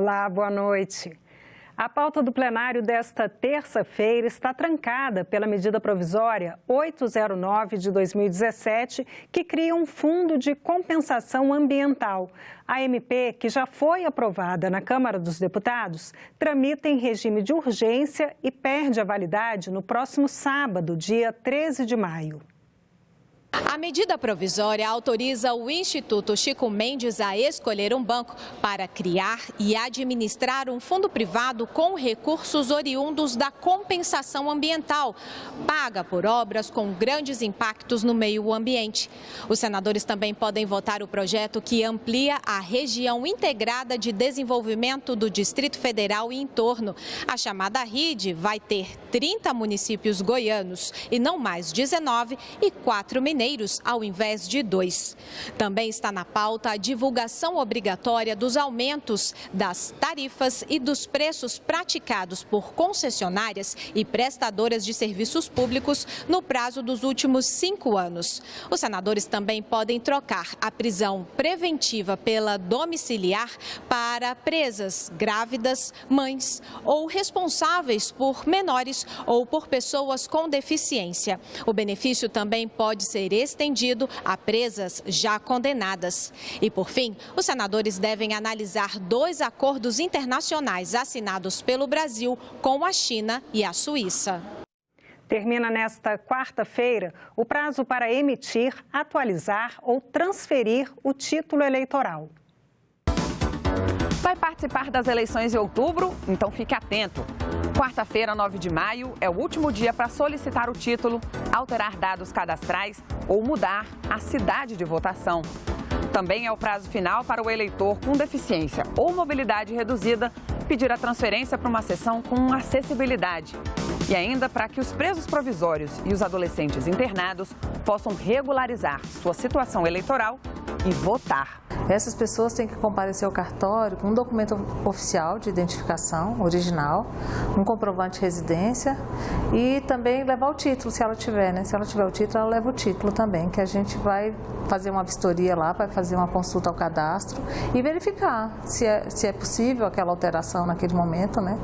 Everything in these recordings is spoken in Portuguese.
Olá, boa noite. A pauta do plenário desta terça-feira está trancada pela medida provisória 809 de 2017, que cria um fundo de compensação ambiental. A MP, que já foi aprovada na Câmara dos Deputados, tramita em regime de urgência e perde a validade no próximo sábado, dia 13 de maio. A medida provisória autoriza o Instituto Chico Mendes a escolher um banco para criar e administrar um fundo privado com recursos oriundos da compensação ambiental, paga por obras com grandes impactos no meio ambiente. Os senadores também podem votar o projeto que amplia a região integrada de desenvolvimento do Distrito Federal e entorno. A chamada RID vai ter 30 municípios goianos e não mais 19 e 4 mineiros ao invés de 2. Também está na pauta a divulgação obrigatória dos aumentos das tarifas e dos preços praticados por concessionárias e prestadoras de serviços públicos no prazo dos últimos 5 anos. Os senadores também podem trocar a prisão preventiva pela domiciliar para presas grávidas, mães ou responsáveis por menores ou por pessoas com deficiência. O benefício também pode ser estendido a presas já condenadas. E, por fim, os senadores devem analisar 2 acordos internacionais assinados pelo Brasil com a China e a Suíça. Termina nesta quarta-feira o prazo para emitir, atualizar ou transferir o título eleitoral. Vai participar das eleições em outubro? Então fique atento. Quarta-feira, 9 de maio, é o último dia para solicitar o título, alterar dados cadastrais ou mudar a cidade de votação. Também é o prazo final para o eleitor com deficiência ou mobilidade reduzida pedir a transferência para uma sessão com acessibilidade. E ainda para que os presos provisórios e os adolescentes internados possam regularizar sua situação eleitoral e votar. Essas pessoas têm que comparecer ao cartório com um documento oficial de identificação original, um comprovante de residência e também levar o título, se ela tiver, né? Se ela tiver o título, ela leva o título também, que a gente vai fazer uma vistoria lá, vai fazer uma consulta ao cadastro e verificar se é possível aquela alteração naquele momento, né?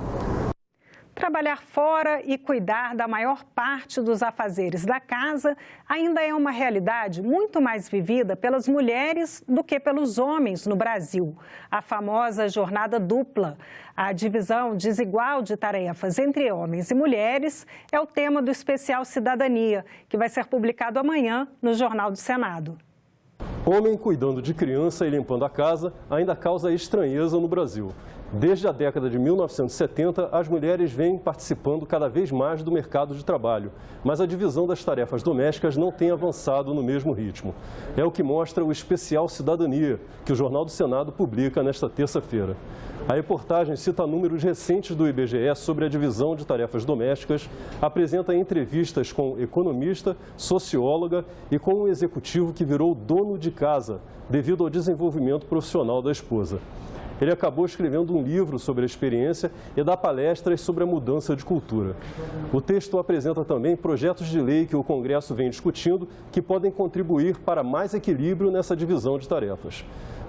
Trabalhar fora e cuidar da maior parte dos afazeres da casa ainda é uma realidade muito mais vivida pelas mulheres do que pelos homens no Brasil. A famosa jornada dupla, a divisão desigual de tarefas entre homens e mulheres, é o tema do especial Cidadania, que vai ser publicado amanhã no Jornal do Senado. Homem cuidando de criança e limpando a casa ainda causa estranheza no Brasil. Desde a década de 1970, as mulheres vêm participando cada vez mais do mercado de trabalho, mas a divisão das tarefas domésticas não tem avançado no mesmo ritmo. É o que mostra o especial Cidadania, que o Jornal do Senado publica nesta terça-feira. A reportagem cita números recentes do IBGE sobre a divisão de tarefas domésticas, apresenta entrevistas com economista, socióloga e com um executivo que virou dono de casa devido ao desenvolvimento profissional da esposa. Ele acabou escrevendo um livro sobre a experiência e dá palestras sobre a mudança de cultura. O texto apresenta também projetos de lei que o Congresso vem discutindo que podem contribuir para mais equilíbrio nessa divisão de tarefas.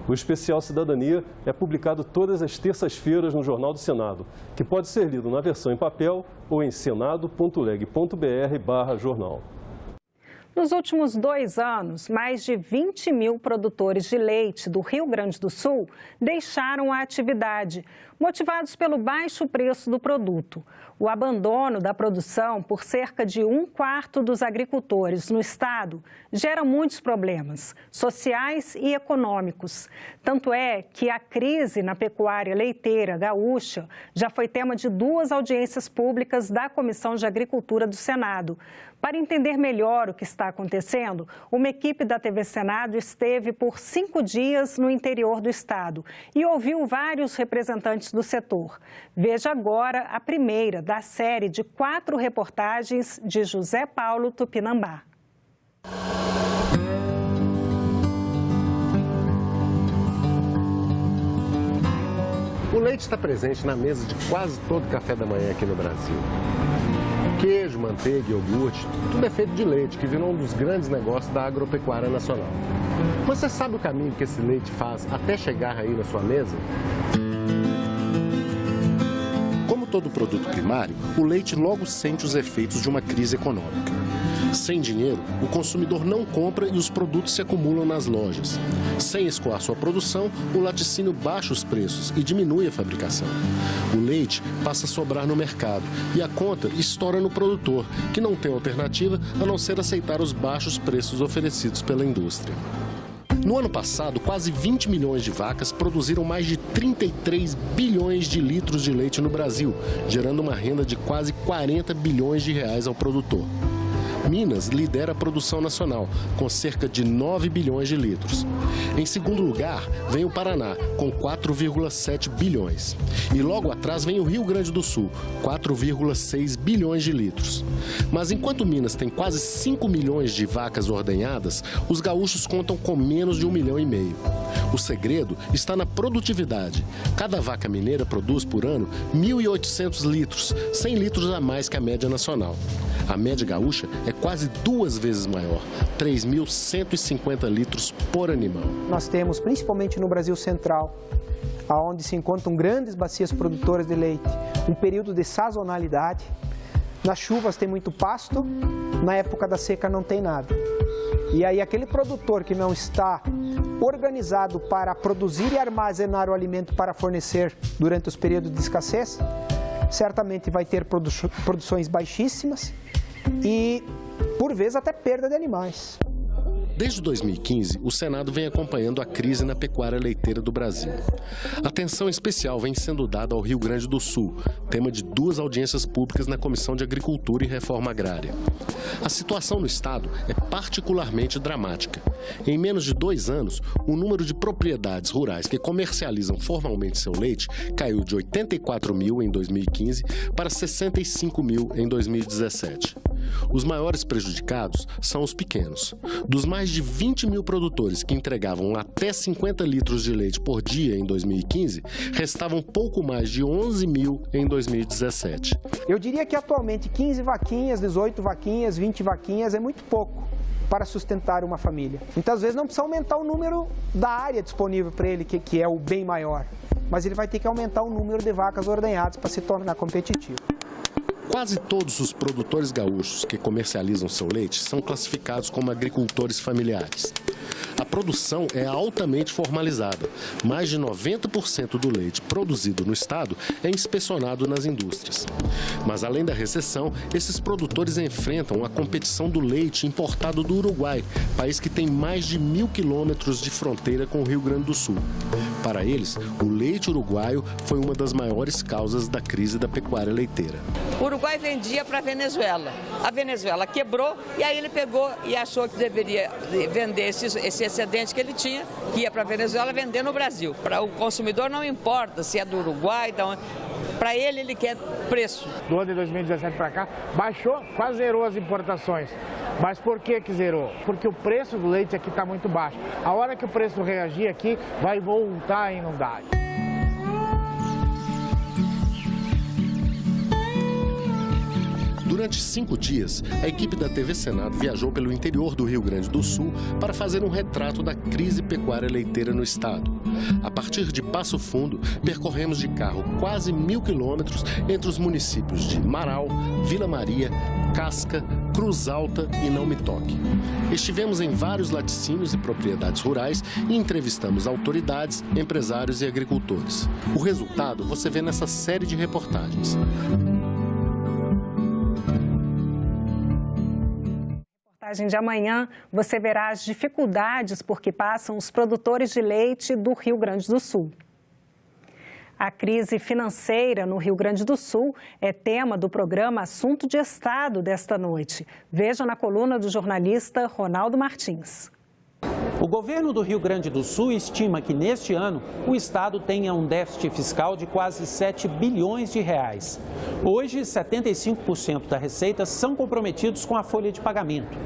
O especial Cidadania é publicado todas as terças-feiras no Jornal do Senado, que pode ser lido na versão em papel ou em senado.leg.br/jornal. Nos últimos 2 anos, mais de 20 mil produtores de leite do Rio Grande do Sul deixaram a atividade, motivados pelo baixo preço do produto. O abandono da produção por cerca de 1/4 dos agricultores no estado gera muitos problemas sociais e econômicos. Tanto é que a crise na pecuária leiteira gaúcha já foi tema de 2 audiências públicas da Comissão de Agricultura do Senado. Para entender melhor o que está acontecendo, uma equipe da TV Senado esteve por 5 dias no interior do estado e ouviu vários representantes do setor. Veja agora a primeira da série de 4 reportagens de José Paulo Tupinambá. O leite está presente na mesa de quase todo café da manhã aqui no Brasil. Queijo, manteiga, iogurte, tudo é feito de leite, que virou um dos grandes negócios da agropecuária nacional. Mas você sabe o caminho que esse leite faz até chegar aí na sua mesa? todo produto primário, o leite logo sente os efeitos de uma crise econômica. Sem dinheiro, o consumidor não compra e os produtos se acumulam nas lojas. Sem escoar sua produção, o laticínio baixa os preços e diminui a fabricação. O leite passa a sobrar no mercado e a conta estoura no produtor, que não tem alternativa a não ser aceitar os baixos preços oferecidos pela indústria. No ano passado, quase 20 milhões de vacas produziram mais de 33 bilhões de litros de leite no Brasil, gerando uma renda de quase 40 bilhões de reais ao produtor. Minas lidera a produção nacional, com cerca de 9 bilhões de litros. Em segundo lugar, vem o Paraná, com 4,7 bilhões. E logo atrás vem o Rio Grande do Sul, 4,6 bilhões de litros. Mas enquanto Minas tem quase 5 milhões de vacas ordenhadas, os gaúchos contam com menos de 1,5 milhão. O segredo está na produtividade. Cada vaca mineira produz por ano 1.800 litros, 100 litros a mais que a média nacional. A média gaúcha é quase 2 vezes maior, 3.150 litros por animal. Nós temos, principalmente no Brasil Central, onde se encontram grandes bacias produtoras de leite, um período de sazonalidade. Nas chuvas tem muito pasto, na época da seca não tem nada. E aí aquele produtor que não está organizado para produzir e armazenar o alimento para fornecer durante os períodos de escassez, certamente vai ter produções baixíssimas e, por vezes, até perda de animais. Desde 2015, o Senado vem acompanhando a crise na pecuária leiteira do Brasil. Atenção especial vem sendo dada ao Rio Grande do Sul, tema de 2 audiências públicas na Comissão de Agricultura e Reforma Agrária. A situação no estado é particularmente dramática. Em menos de 2 anos, o número de propriedades rurais que comercializam formalmente seu leite caiu de 84 mil em 2015 para 65 mil em 2017. Os maiores prejudicados são os pequenos. Dos mais de 20 mil produtores que entregavam até 50 litros de leite por dia em 2015, restavam pouco mais de 11 mil em 2017. Eu diria que atualmente 15 vaquinhas, 18 vaquinhas, 20 vaquinhas é muito pouco para sustentar uma família. Então, às vezes, não precisa aumentar o número da área disponível para ele, que é o bem maior, mas ele vai ter que aumentar o número de vacas ordenhadas para se tornar competitivo. Quase todos os produtores gaúchos que comercializam seu leite são classificados como agricultores familiares. A produção é altamente formalizada. Mais de 90% do leite produzido no estado é inspecionado nas indústrias. Mas, além da recessão, esses produtores enfrentam a competição do leite importado do Uruguai, país que tem mais de 1.000 quilômetros de fronteira com o Rio Grande do Sul. Para eles, o leite uruguaio foi uma das maiores causas da crise da pecuária leiteira. O Uruguai vendia para a Venezuela. A Venezuela quebrou e aí ele pegou e achou que deveria vender esse excedente que ele tinha, que ia para a Venezuela, vender no Brasil. Para o consumidor não importa se é do Uruguai, então, para ele quer preço. Do ano de 2017 para cá, baixou, quase zerou as importações. Mas por que zerou? Porque o preço do leite aqui está muito baixo. A hora que o preço reagir aqui, vai voltar a inundar. Durante 5 dias, a equipe da TV Senado viajou pelo interior do Rio Grande do Sul para fazer um retrato da crise pecuária leiteira no estado. A partir de Passo Fundo, percorremos de carro quase 1.000 quilômetros entre os municípios de Marau, Vila Maria, Casca, Cruz Alta e Não Me Toque. Estivemos em vários laticínios e propriedades rurais e entrevistamos autoridades, empresários e agricultores. O resultado você vê nessa série de reportagens. De amanhã, você verá as dificuldades por que passam os produtores de leite do Rio Grande do Sul. A crise financeira no Rio Grande do Sul é tema do programa Assunto de Estado desta noite. Veja na coluna do jornalista Ronaldo Martins. O governo do Rio Grande do Sul estima que neste ano o estado tenha um déficit fiscal de quase 7 bilhões de reais. Hoje, 75% da receita são comprometidos com a folha de pagamento.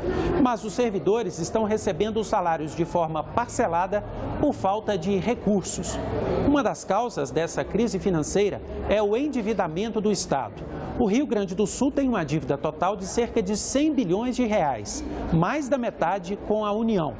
Mas os servidores estão recebendo os salários de forma parcelada por falta de recursos. Uma das causas dessa crise financeira é o endividamento do estado. O Rio Grande do Sul tem uma dívida total de cerca de 100 bilhões de reais, mais da metade com a União.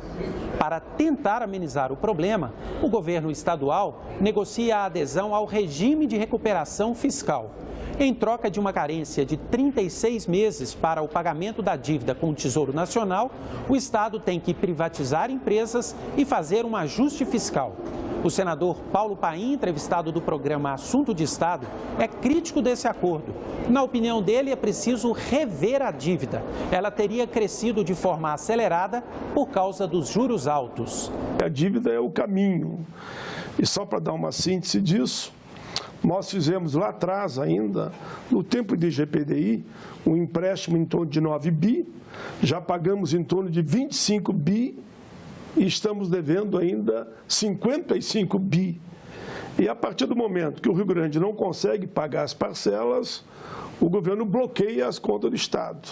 Para tentar amenizar o problema, o governo estadual negocia a adesão ao regime de recuperação fiscal. Em troca de uma carência de 36 meses para o pagamento da dívida com o Tesouro Nacional, o Estado tem que privatizar empresas e fazer um ajuste fiscal. O senador Paulo Paim, entrevistado do programa Assunto de Estado, é crítico desse acordo. Na opinião dele, é preciso rever a dívida. Ela teria crescido de forma acelerada por causa dos juros altos. A dívida é o caminho. E só para dar uma síntese disso, nós fizemos lá atrás ainda, no tempo de GPDI, um empréstimo em torno de 9 bi, já pagamos em torno de 25 bi e estamos devendo ainda 55 bi. E a partir do momento que o Rio Grande não consegue pagar as parcelas, o governo bloqueia as contas do Estado.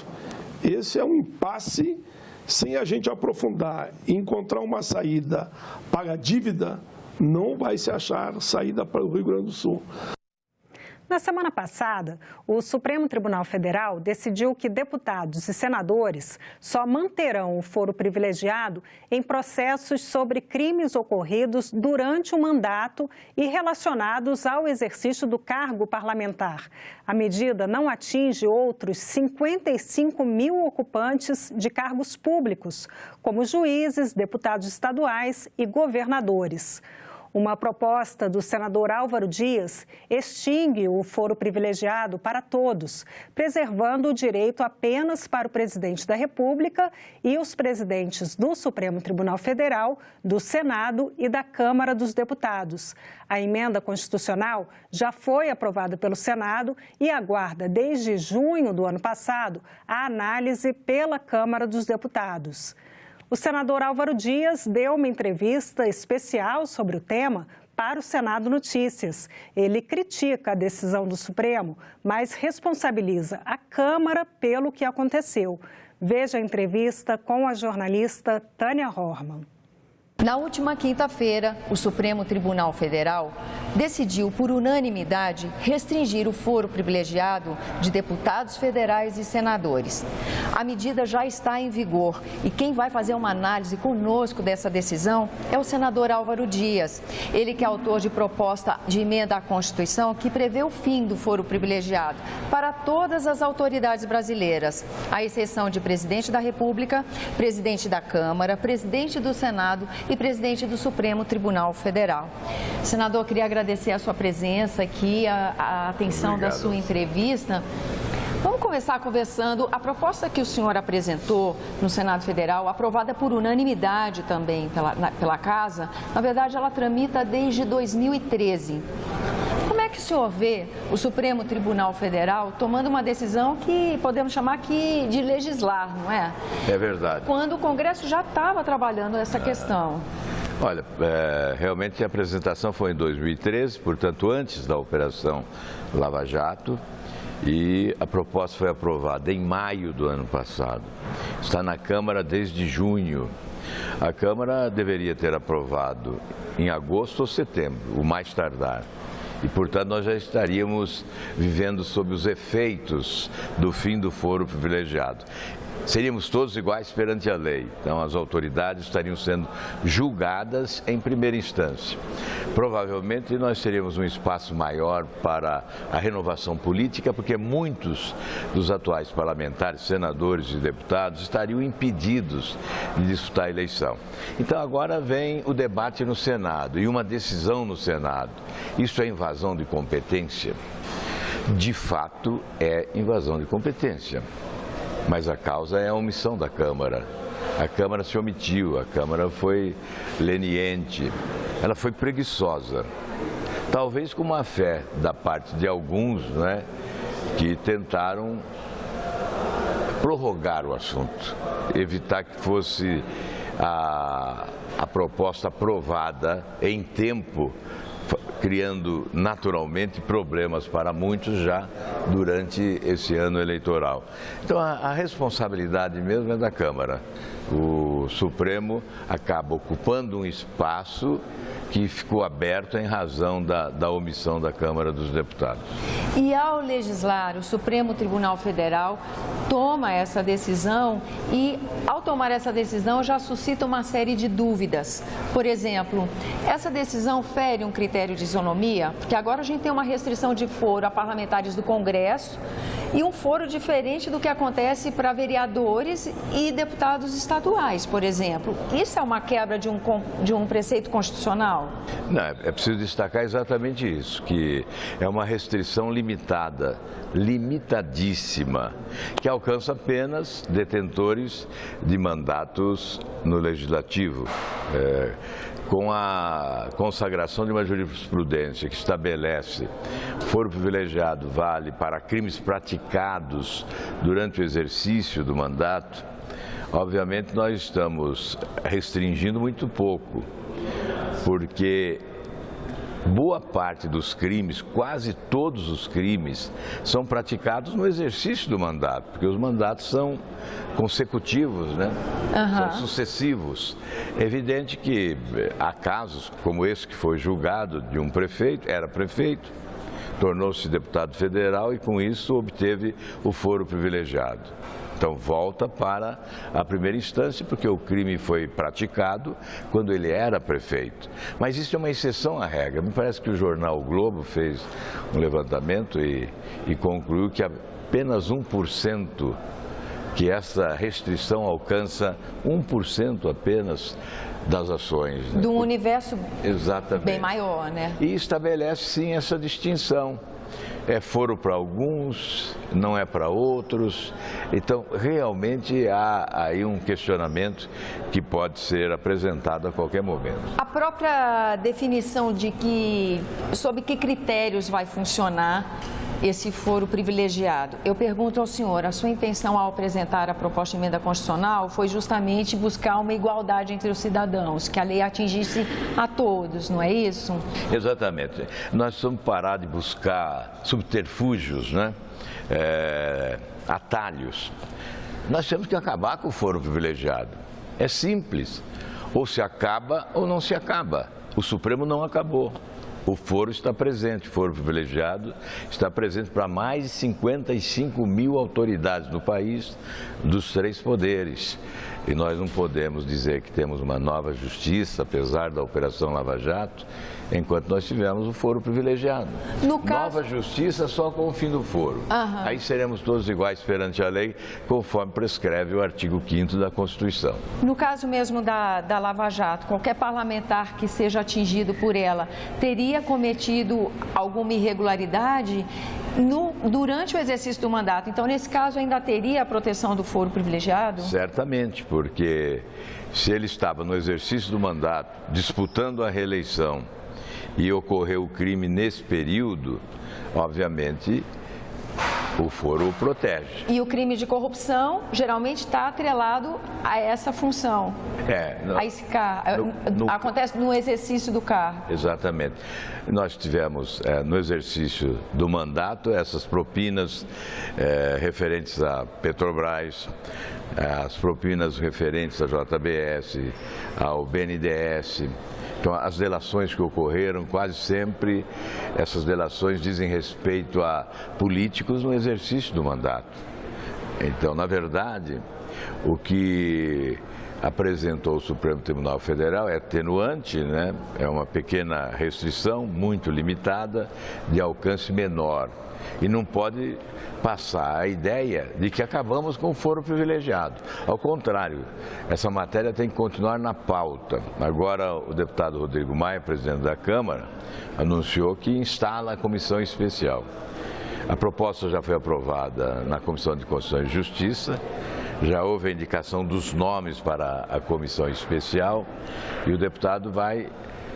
Esse é um impasse, sem a gente aprofundar e encontrar uma saída para a dívida, não vai se achar saída para o Rio Grande do Sul. Na semana passada, o Supremo Tribunal Federal decidiu que deputados e senadores só manterão o foro privilegiado em processos sobre crimes ocorridos durante o mandato e relacionados ao exercício do cargo parlamentar. A medida não atinge outros 55 mil ocupantes de cargos públicos, como juízes, deputados estaduais e governadores. Uma proposta do senador Álvaro Dias extingue o foro privilegiado para todos, preservando o direito apenas para o presidente da República e os presidentes do Supremo Tribunal Federal, do Senado e da Câmara dos Deputados. A emenda constitucional já foi aprovada pelo Senado e aguarda desde junho do ano passado a análise pela Câmara dos Deputados. O senador Álvaro Dias deu uma entrevista especial sobre o tema para o Senado Notícias. Ele critica a decisão do Supremo, mas responsabiliza a Câmara pelo que aconteceu. Veja a entrevista com a jornalista Tânia Horman. Na última quinta-feira, o Supremo Tribunal Federal decidiu por unanimidade restringir o foro privilegiado de deputados federais e senadores. A medida já está em vigor e quem vai fazer uma análise conosco dessa decisão é o senador Álvaro Dias. Ele que é autor de proposta de emenda à Constituição que prevê o fim do foro privilegiado para todas as autoridades brasileiras, à exceção de presidente da República, presidente da Câmara, presidente do Senado e presidente do Supremo Tribunal Federal. Senador, queria agradecer a sua presença aqui, a atenção da sua entrevista. Vamos começar conversando. A proposta que o senhor apresentou no Senado Federal, aprovada por unanimidade também pela Casa, na verdade ela tramita desde 2013. Como é que o senhor vê o Supremo Tribunal Federal tomando uma decisão que podemos chamar aqui de legislar, não é? É verdade. Quando o Congresso já estava trabalhando essa questão. Olha, realmente a apresentação foi em 2013, portanto antes da Operação Lava Jato, e a proposta foi aprovada em maio do ano passado. Está na Câmara desde junho. A Câmara deveria ter aprovado em agosto ou setembro, o mais tardar. E, portanto, nós já estaríamos vivendo sob os efeitos do fim do foro privilegiado. Seríamos todos iguais perante a lei, então as autoridades estariam sendo julgadas em primeira instância. Provavelmente nós teríamos um espaço maior para a renovação política, porque muitos dos atuais parlamentares, senadores e deputados estariam impedidos de disputar a eleição. Então agora vem o debate no Senado e uma decisão no Senado. Isso é invasão de competência? De fato, é invasão de competência. Mas a causa é a omissão da Câmara. A Câmara se omitiu, a Câmara foi leniente, ela foi preguiçosa. Talvez com má fé da parte de alguns, né, que tentaram prorrogar o assunto, evitar que fosse a proposta aprovada em tempo criando naturalmente problemas para muitos já durante esse ano eleitoral. Então a responsabilidade mesmo é da Câmara. O Supremo acaba ocupando um espaço que ficou aberto em razão da omissão da Câmara dos Deputados. E ao legislar, o Supremo Tribunal Federal toma essa decisão e, ao tomar essa decisão, já suscita uma série de dúvidas. Por exemplo, essa decisão fere um critério de isonomia, porque agora a gente tem uma restrição de foro a parlamentares do Congresso e um foro diferente do que acontece para vereadores e deputados estaduais, por exemplo. Isso é uma quebra de um preceito constitucional? Não, é preciso destacar exatamente isso, que é uma restrição limitada, limitadíssima, que alcança apenas detentores de mandatos no Legislativo. Com a consagração de uma jurisprudência que estabelece foro privilegiado vale para crimes praticados durante o exercício do mandato, obviamente nós estamos restringindo muito pouco, porque boa parte dos crimes, quase todos os crimes, são praticados no exercício do mandato, porque os mandatos são consecutivos, né? São sucessivos. É evidente que há casos como esse que foi julgado de um prefeito, era prefeito, tornou-se deputado federal e com isso obteve o foro privilegiado. Então volta para a primeira instância, porque o crime foi praticado quando ele era prefeito. Mas isso é uma exceção à regra. Me parece que o jornal o Globo fez um levantamento e concluiu que apenas 1%, que essa restrição alcança 1% apenas das ações. Né? De um universo Exatamente. Bem maior, né? E estabelece sim essa distinção. É foro para alguns, não é para outros. Então, realmente há aí um questionamento que pode ser apresentado a qualquer momento. A própria definição sob que critérios vai funcionar esse foro privilegiado. Eu pergunto ao senhor, a sua intenção ao apresentar a proposta de emenda constitucional foi justamente buscar uma igualdade entre os cidadãos, que a lei atingisse a todos, não é isso? Exatamente. Nós precisamos parar de buscar subterfúgios, né? Atalhos. Nós temos que acabar com o foro privilegiado. É simples. Ou se acaba ou não se acaba. O Supremo não acabou. O foro está presente, o foro privilegiado está presente para mais de 55 mil autoridades no país, dos 3 poderes. E nós não podemos dizer que temos uma nova justiça, apesar da Operação Lava Jato, enquanto nós tivermos o foro privilegiado. Nova justiça só com o fim do foro. Aí seremos todos iguais perante a lei, conforme prescreve o artigo 5º da Constituição. No caso mesmo da Lava Jato, qualquer parlamentar que seja atingido por ela teria cometido alguma irregularidade durante o exercício do mandato. Então, nesse caso, ainda teria a proteção do foro privilegiado? Certamente, porque se ele estava no exercício do mandato, disputando a reeleição, e ocorreu o crime nesse período, obviamente o foro o protege. E o crime de corrupção geralmente está atrelado a essa função, a esse cargo, acontece no exercício do cargo. Exatamente. Nós tivemos no exercício do mandato essas propinas referentes à Petrobras, as propinas referentes à JBS, ao BNDES. Então, as delações que ocorreram, quase sempre, essas delações dizem respeito a políticos no exercício do mandato. Então, na verdade, o que apresentou o Supremo Tribunal Federal é atenuante, né? É uma pequena restrição, muito limitada, de alcance menor. E não pode passar a ideia de que acabamos com o foro privilegiado. Ao contrário, essa matéria tem que continuar na pauta. Agora, o deputado Rodrigo Maia, presidente da Câmara, anunciou que instala a comissão especial. A proposta já foi aprovada na Comissão de Constituição e Justiça, já houve a indicação dos nomes para a comissão especial e o deputado vai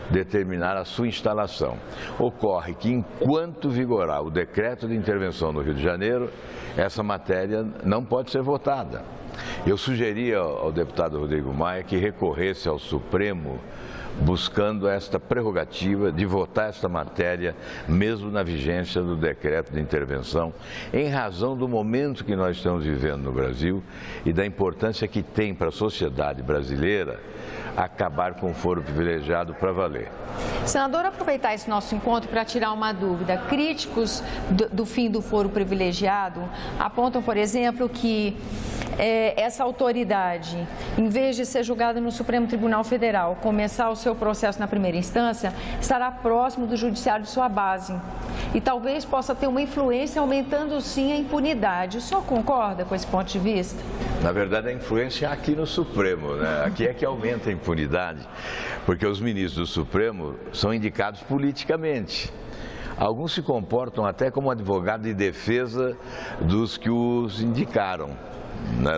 determinar a sua instalação. Ocorre que, enquanto vigorar o decreto de intervenção no Rio de Janeiro, essa matéria não pode ser votada. Eu sugeri ao deputado Rodrigo Maia que recorresse ao Supremo buscando esta prerrogativa de votar esta matéria, mesmo na vigência do decreto de intervenção, em razão do momento que nós estamos vivendo no Brasil e da importância que tem para a sociedade brasileira acabar com o foro privilegiado para valer. Senador, aproveitar esse nosso encontro para tirar uma dúvida. Críticos do fim do foro privilegiado apontam, por exemplo, que essa autoridade, em vez de ser julgada no Supremo Tribunal Federal, começar o seu processo na primeira instância, estará próximo do judiciário de sua base. E talvez possa ter uma influência aumentando, sim, a impunidade. O senhor concorda com esse ponto de vista? Na verdade, a influência é aqui no Supremo, né? Aqui é que aumenta a impunidade, porque os ministros do Supremo são indicados politicamente. Alguns se comportam até como advogado de defesa dos que os indicaram.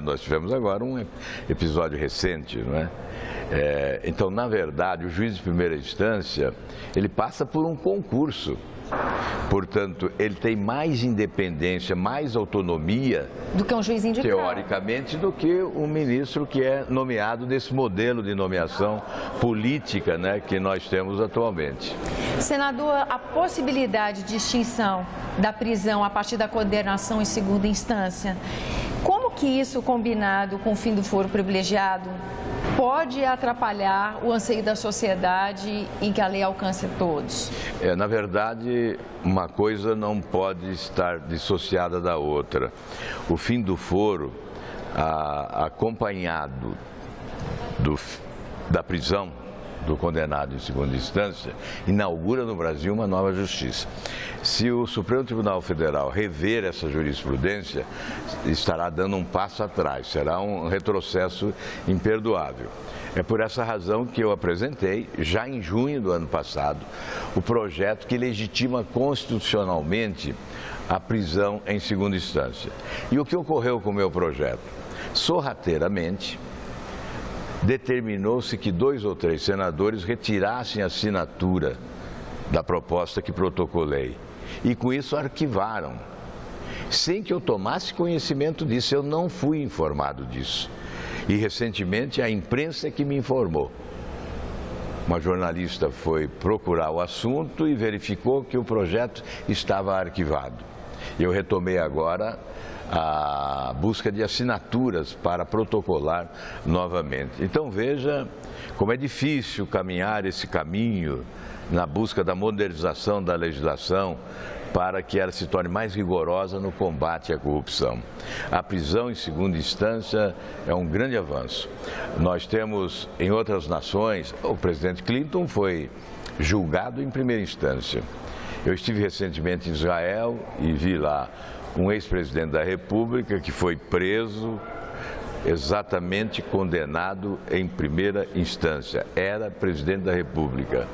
Nós tivemos agora um episódio recente, não é? Então, na verdade, o juiz de primeira instância, ele passa por um concurso. Portanto, ele tem mais independência, mais autonomia do que um juiz indicado, teoricamente, do que um ministro que é nomeado nesse modelo de nomeação política, né, que nós temos atualmente. Senador, a possibilidade de extinção da prisão a partir da condenação em segunda instância, como que isso, combinado com o fim do foro privilegiado, pode atrapalhar o anseio da sociedade em que a lei alcance todos? Na verdade, uma coisa não pode estar dissociada da outra. O fim do foro, acompanhado da prisão do condenado em segunda instância, inaugura no Brasil uma nova justiça. Se o Supremo Tribunal Federal rever essa jurisprudência, estará dando um passo atrás, será um retrocesso imperdoável. É por essa razão que eu apresentei, já em junho do ano passado, o projeto que legitima constitucionalmente a prisão em segunda instância. E o que ocorreu com o meu projeto? Sorrateiramente, determinou-se que 2 ou 3 senadores retirassem a assinatura da proposta que protocolei e com isso arquivaram, sem que eu tomasse conhecimento disso. Eu não fui informado disso e recentemente a imprensa é que me informou. Uma jornalista foi procurar o assunto e verificou que o projeto estava arquivado. Eu retomei agora a busca de assinaturas para protocolar novamente. Então veja como é difícil caminhar esse caminho na busca da modernização da legislação para que ela se torne mais rigorosa no combate à corrupção. A prisão em segunda instância é um grande avanço. Nós temos em outras nações, o presidente Clinton foi julgado em primeira instância. Eu estive recentemente em Israel e vi lá um ex-presidente da República que foi preso, exatamente condenado em primeira instância. Era presidente da República.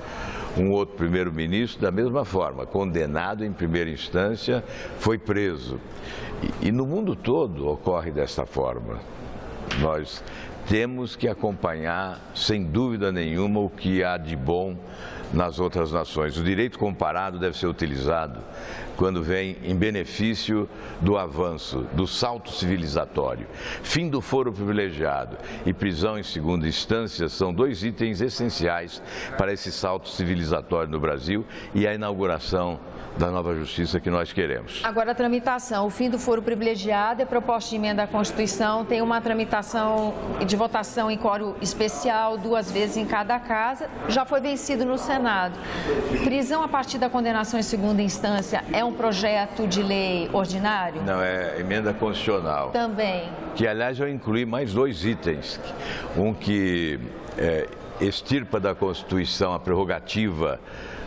Um outro primeiro-ministro, da mesma forma, condenado em primeira instância, foi preso. E no mundo todo ocorre dessa forma. Nós temos que acompanhar, sem dúvida nenhuma, o que há de bom nas outras nações. O direito comparado deve ser utilizado quando vem em benefício do avanço, do salto civilizatório. Fim do foro privilegiado e prisão em segunda instância são 2 itens essenciais para esse salto civilizatório no Brasil e a inauguração da nova justiça que nós queremos. Agora, a tramitação, o fim do foro privilegiado é proposta de emenda à Constituição, tem uma tramitação de votação em quórum especial, 2 vezes em cada casa, já foi vencido no Senado. Prisão a partir da condenação em segunda instância é um projeto de lei ordinário? Não, é emenda constitucional. Também. Que, aliás, eu incluí mais 2 itens. Um que extirpa da Constituição a prerrogativa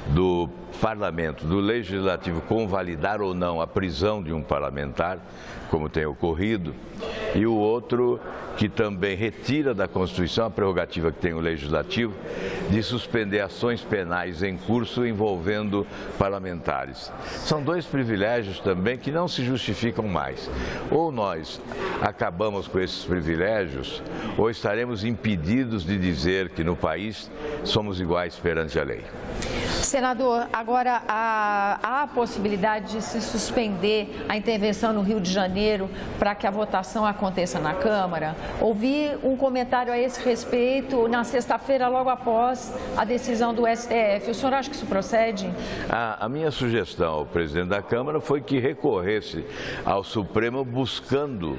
do Parlamento, do Legislativo, convalidar ou não a prisão de um parlamentar, como tem ocorrido, e o outro que também retira da Constituição a prerrogativa que tem o Legislativo de suspender ações penais em curso envolvendo parlamentares. São 2 privilégios também que não se justificam mais. Ou nós acabamos com esses privilégios, ou estaremos impedidos de dizer que no país somos iguais perante a lei. Senador, agora há a possibilidade de se suspender a intervenção no Rio de Janeiro para que a votação aconteça na Câmara? Ouvi um comentário a esse respeito na sexta-feira, logo após a decisão do STF. O senhor acha que isso procede? A minha sugestão ao presidente da Câmara foi que recorresse ao Supremo buscando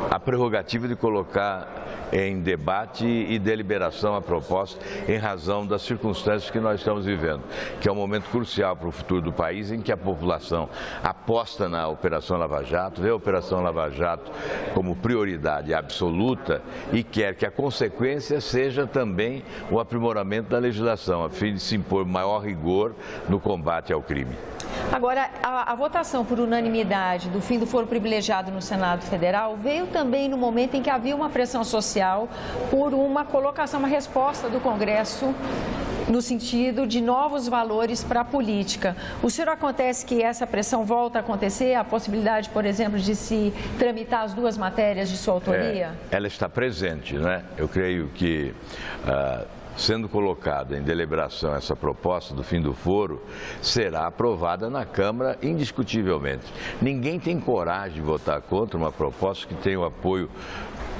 a prerrogativa de colocar em debate e deliberação a proposta em razão das circunstâncias que nós estamos vivendo, que é um momento crucial para o futuro do país, em que a população aposta na Operação Lava Jato, vê a Operação Lava Jato como prioridade absoluta e quer que a consequência seja também o aprimoramento da legislação, a fim de se impor maior rigor no combate ao crime. Agora, a votação por unanimidade do fim do foro privilegiado no Senado Federal veio também no momento em que havia uma pressão social por uma colocação, uma resposta do Congresso no sentido de novos valores para a política. O senhor acontece que essa pressão volta a acontecer? A possibilidade, por exemplo, de se tramitar as duas matérias de sua autoria? Ela está presente, né? Eu creio que sendo colocada em deliberação essa proposta do fim do foro, será aprovada na Câmara indiscutivelmente. Ninguém tem coragem de votar contra uma proposta que tem o apoio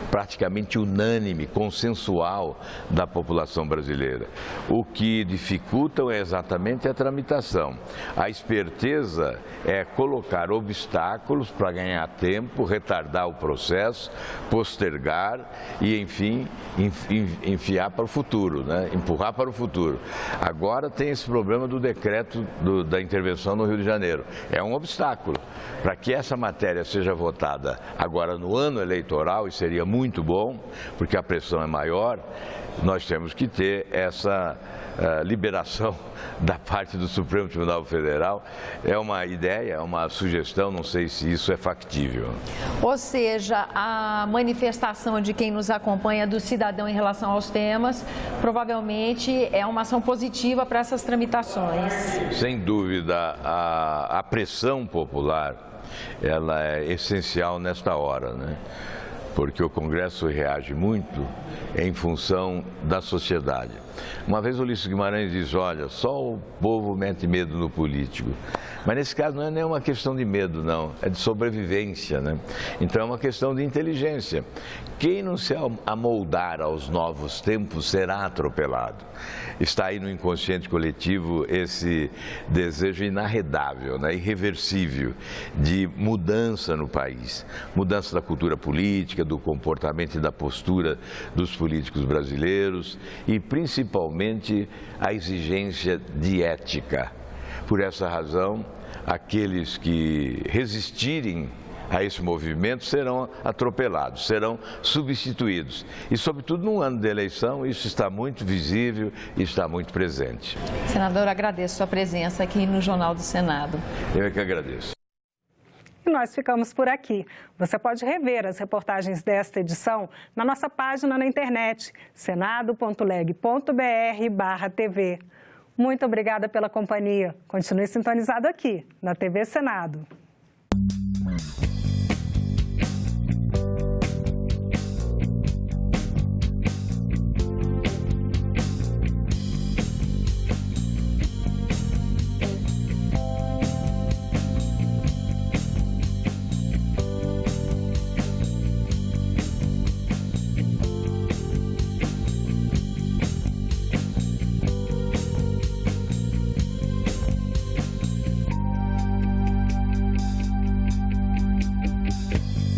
praticamente unânime, consensual da população brasileira. O que dificulta é exatamente a tramitação. A esperteza é colocar obstáculos para ganhar tempo, retardar o processo, postergar e, enfim, enfiar para o futuro, né? Empurrar para o futuro. Agora tem esse problema do decreto da intervenção no Rio de Janeiro. É um obstáculo. Para que essa matéria seja votada agora no ano eleitoral, e seria muito bom, porque a pressão é maior, nós temos que ter essa liberação da parte do Supremo Tribunal Federal. É uma ideia, é uma sugestão, não sei se isso é factível. Ou seja, a manifestação de quem nos acompanha do cidadão em relação aos temas, provavelmente é uma ação positiva para essas tramitações. Sem dúvida, a pressão popular, ela é essencial nesta hora, né? Porque o Congresso reage muito em função da sociedade. Uma vez o Ulisses Guimarães diz, olha, só o povo mete medo no político. Mas nesse caso não é nem uma questão de medo, não, é de sobrevivência, né? Então é uma questão de inteligência. Quem não se amoldar aos novos tempos será atropelado. Está aí no inconsciente coletivo esse desejo inarredável, né? Irreversível, de mudança no país. Mudança da cultura política, do comportamento e da postura dos políticos brasileiros e principalmente a exigência de ética. Por essa razão, aqueles que resistirem a esse movimento serão atropelados, serão substituídos. E, sobretudo, num ano de eleição, isso está muito visível e está muito presente. Senador, agradeço a sua presença aqui no Jornal do Senado. Eu é que agradeço. E nós ficamos por aqui. Você pode rever as reportagens desta edição na nossa página na internet, senado.leg.br/TV. Muito obrigada pela companhia. Continue sintonizado aqui, na TV Senado.